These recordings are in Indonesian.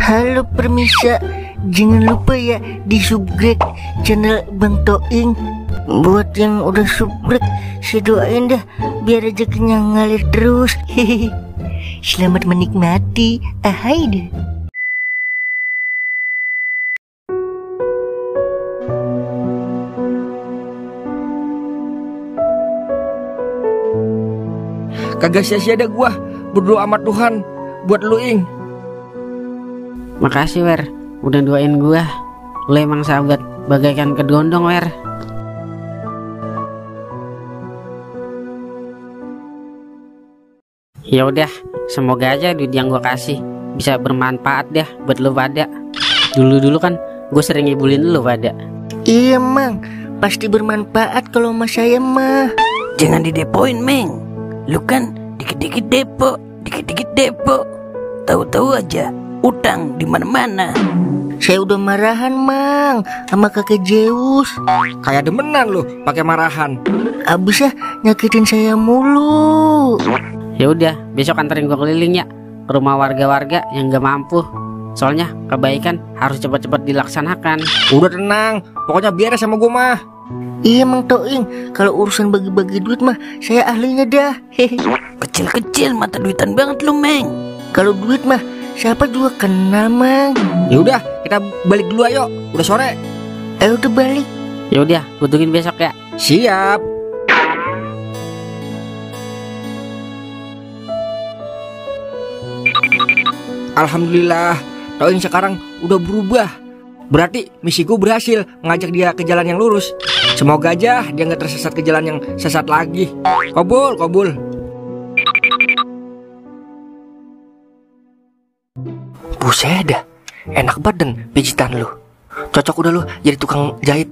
Halo permisa, jangan lupa ya di subscribe channel Bang Toing. Buat yang udah subscribe, saya doain dah biar rezekinya ngalir terus. Hehehe. Selamat menikmati. Ahai deh. Kagak sia-sia dah gua berdoa sama Tuhan buat lu, Ing. Makasih Wer, udah doain gua. Lu emang sahabat bagaikan kedondong Wer. Ya udah, semoga aja duit yang gua kasih bisa bermanfaat deh buat lu pada. Dulu kan gue sering ngibulin lu pada. Iya Mang, pasti bermanfaat kalau sama saya mah. Jangan didepoin Meng. Lu kan dikit-dikit depo. Tahu-tahu aja utang di mana-mana. Saya udah marahan Mang sama kakek Zeus. Kayak demenan lu pakai marahan. Abis nyakitin saya mulu. Ya udah, besok anterin gua keliling ya ke rumah warga-warga yang gak mampu. Soalnya kebaikan harus cepat-cepat dilaksanakan. Udah tenang, pokoknya beres sama gua mah. Iya Mang Toing, kalau urusan bagi-bagi duit mah saya ahlinya dah. Hehe. Kecil-kecil mata duitan banget lu Meng. Kalau duit mah siapa juga kenal Mang. Ya udah, kita balik dulu ayo. Udah sore. Ayo udah balik. Ya udah, gua tungguin besok ya. Siap. Alhamdulillah, Toing sekarang udah berubah. Berarti misi gue berhasil ngajak dia ke jalan yang lurus. Semoga aja dia nggak tersesat ke jalan yang sesat lagi. Kobul. Buset dah, enak badan pijitan lu. Cocok udah lu jadi tukang jahit.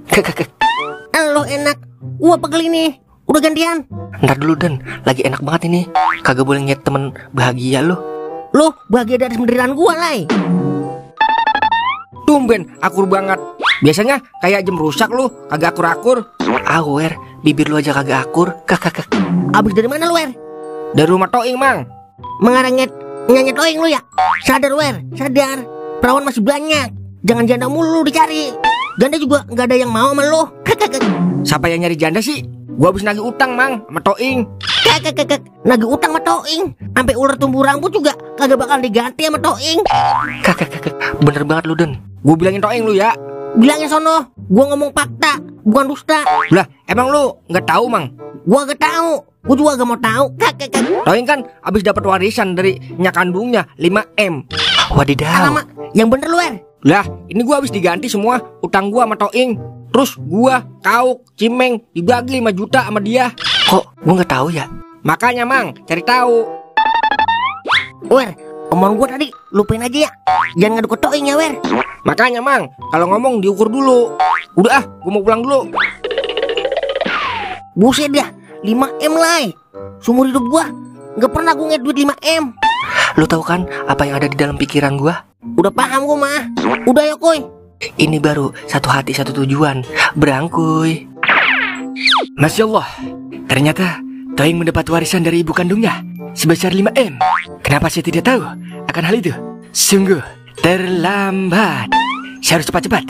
Lo enak, gua pegel ini. Udah gantian. Ntar dulu Den, lagi enak banget ini. Kagak boleh ngeliat temen bahagia lu. Lo bahagia dari penderitaan gua Lai. Tumben akur banget. Biasanya kayak jam rusak lu, kagak akur-akur. Awer, bibir lu aja kagak akur. Abis dari mana lu Wer? Dari rumah Toing Mang. Mengarang nyanyet Toing lu ya? Sadar Wer, sadar. Perawan masih banyak. Jangan janda mulu lu dicari. Janda juga nggak ada yang mau sama lu. Siapa yang nyari janda sih? Gua habis nagih utang Mang sama Toing. Nagih utang sama Toing. Sampai ular tumbuh rambut juga kagak bakal diganti sama Toing. Bener banget lu Den. Gua bilangin Toing lu ya. Bilangin sono, gua ngomong fakta, bukan dusta. Lah, emang lu nggak tahu Mang? Gua gak tahu, gua juga gak mau tahu. Toing kan abis dapat warisan dari nyak kandungnya 5M. Wadidaw. Alamak, yang bener lu Wer. Lah, ini gua habis diganti semua utang gua sama Toing. Terus gua, Kauk, Cimeng dibagi 5 juta sama dia. Kok gua nggak tahu ya? Makanya Mang, cari tahu. Wer, omongan gua tadi lupain aja ya. Jangan ngadu ke Toing ya Wer. Makanya Mang, kalau ngomong diukur dulu. Udah gua mau pulang dulu. Buset dah, 5M Lai. Seumur hidup gua gak pernah gua ngeliat duit 5M. Lu tahu kan apa yang ada di dalam pikiran gua? Udah paham gua mah. Udah ya Koy. Ini baru satu hati satu tujuan. Berangkuy. Masya Allah, ternyata Toing mendapat warisan dari ibu kandungnya sebesar 5M. Kenapa saya tidak tahu akan hal itu? Sungguh terlambat. Saya harus cepat-cepat.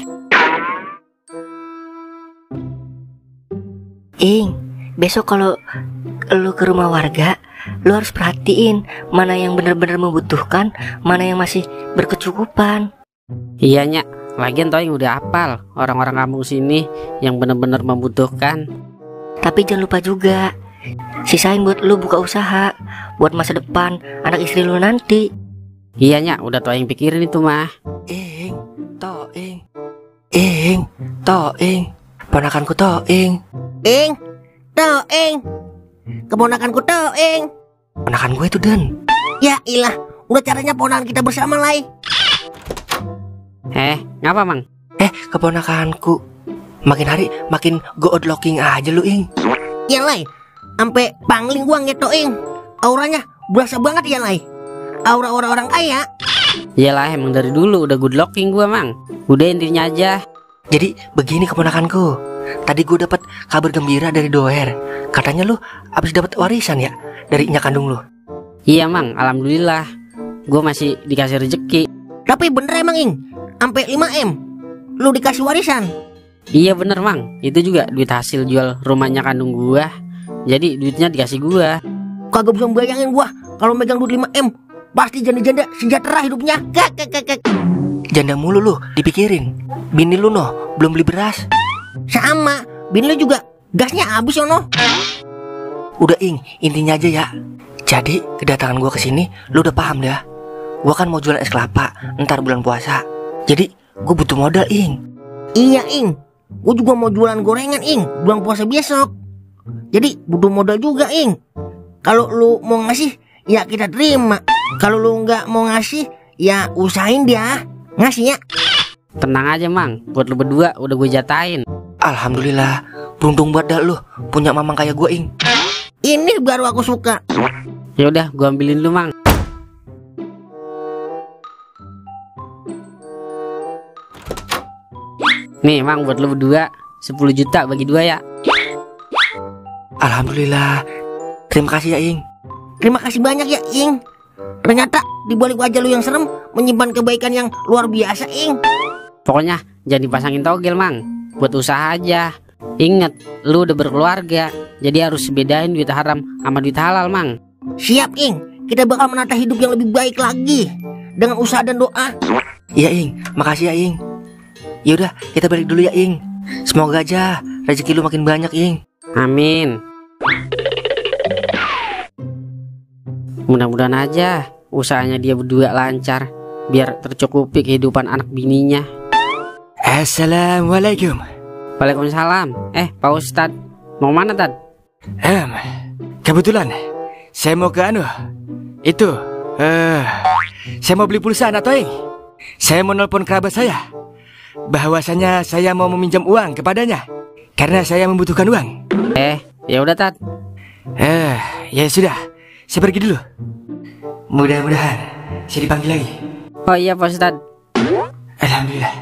Ing, besok kalau lu ke rumah warga, lu harus perhatiin mana yang benar-benar membutuhkan, mana yang masih berkecukupan. Iya Nyak, lagian Toing udah hafal orang-orang kampung sini yang benar-benar membutuhkan. Tapi jangan lupa juga sisain buat lu buka usaha, buat masa depan anak istri lu nanti. Iya Nyak, udah Toing pikirin itu mah. Ing, Toing, ponakanku Toing. Toing, keponakanku Toing. Ponakan gue itu Den. Ya ilah, udah caranya ponakan kita bersama Lai. Ngapa Mang? Keponakanku. Makin hari makin good looking aja lu Ing. Ya Lai, sampai pangling gua ngeliat Toing. Auranya berasa banget ya Lai. Aura orang kaya. Iyalah, emang dari dulu udah good looking gua Mang. Udah intinya aja. Jadi begini keponakanku. Tadi gue dapat kabar gembira dari Doer. Katanya lu abis dapat warisan ya dari nyak kandung lu. Iya Mang, alhamdulillah. Gue masih dikasih rezeki. Tapi bener emang Ing, sampai 5M lu dikasih warisan. Iya bener Mang, itu juga duit hasil jual rumahnya kandung gua. Jadi duitnya dikasih gua. Kagak bisa bayangin gua kalau megang duit 5M. Pasti janda-janda sejahtera hidupnya. Kek. Janda mulu lu dipikirin. Bini lu noh belum beli beras. Sama, bini lu juga gasnya habis yono. Udah Ing, intinya aja ya. Jadi kedatangan gua kesini lu udah paham dah. Gua kan mau jualan es kelapa ntar bulan puasa. Jadi gua butuh modal Ing. Iya Ing, gua juga mau jualan gorengan Ing bulan puasa besok. Jadi butuh modal juga Ing. Kalau lu mau ngasih ya kita terima. Kalau lu nggak mau ngasih ya usahain dia ngasih ya. Tenang aja Mang, buat lu berdua udah gue jatain. Alhamdulillah, beruntung banget dah lu punya mamang kayak gua Ing. Ini baru aku suka. Ya udah, gua ambilin lu Mang. Nih Mang, buat lu berdua 10 juta bagi 2 ya. Alhamdulillah. Terima kasih ya Ing. Terima kasih banyak ya Ing. Ternyata di balik wajah lu yang serem menyimpan kebaikan yang luar biasa Ing. Pokoknya jangan dipasangin togel Mang, buat usaha aja. Ingat, lu udah berkeluarga, jadi harus bedain duit haram sama duit halal Mang. Siap Ing, kita bakal menata hidup yang lebih baik lagi dengan usaha dan doa. Iya Ing, makasih ya Ing. Yaudah kita balik dulu ya Ing. Semoga aja rezeki lu makin banyak Ing. Amin. Mudah-mudahan aja usahanya dia berdua lancar, biar tercukupi kehidupan anak bininya. Assalamualaikum. Waalaikumsalam. Pak Ustadz, mau mana Tad? Kebetulan saya mau ke itu saya mau beli pulsa Toing. Saya mau nelpon kerabat saya, bahwasanya saya mau meminjam uang kepadanya karena saya membutuhkan uang. Ya udah Tad. Ya sudah, saya pergi dulu. Mudah-mudahan saya dipanggil lagi. Oh iya Pak Ustadz. Alhamdulillah,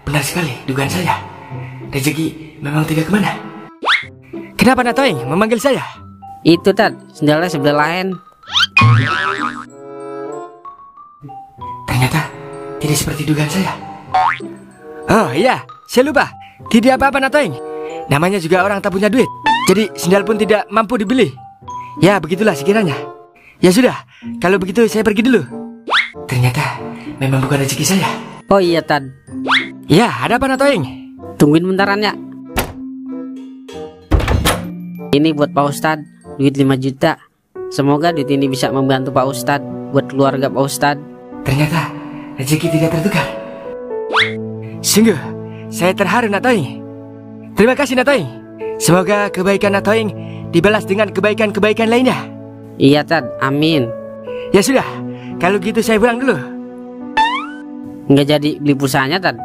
benar sekali dugaan saya. Rezeki memang tidak kemana. Kenapa Toing memanggil saya? Itu Tad, sendalnya sebelah lain. Ternyata tidak seperti dugaan saya. Oh iya, saya lupa. Tidak apa-apa Toing. Namanya juga orang tak punya duit, jadi sendal pun tidak mampu dibeli. Ya begitulah sekiranya. Ya sudah, kalau begitu saya pergi dulu. Ternyata memang bukan rezeki saya. Oh iya Tad. Ya, ada apa Toing? Tungguin bentaran ya. Ini buat Pak Ustadz, duit 5 juta. Semoga duit ini bisa membantu Pak Ustadz buat keluarga Pak Ustadz. Ternyata rezeki tidak tertukar. Sungguh, saya terharu Toing. Terima kasih Toing. Semoga kebaikan Toing dibalas dengan kebaikan-kebaikan lainnya. Iya Tad, amin. Ya sudah, kalau gitu saya pulang dulu. Nggak jadi beli pulsanya Tad.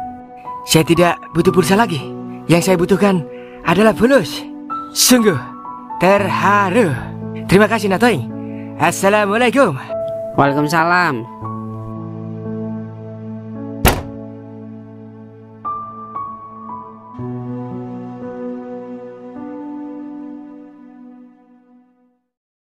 Saya tidak butuh pulsa lagi. Yang saya butuhkan adalah fulus. Sungguh terharu. Terima kasih Toing. Assalamualaikum. Waalaikumsalam.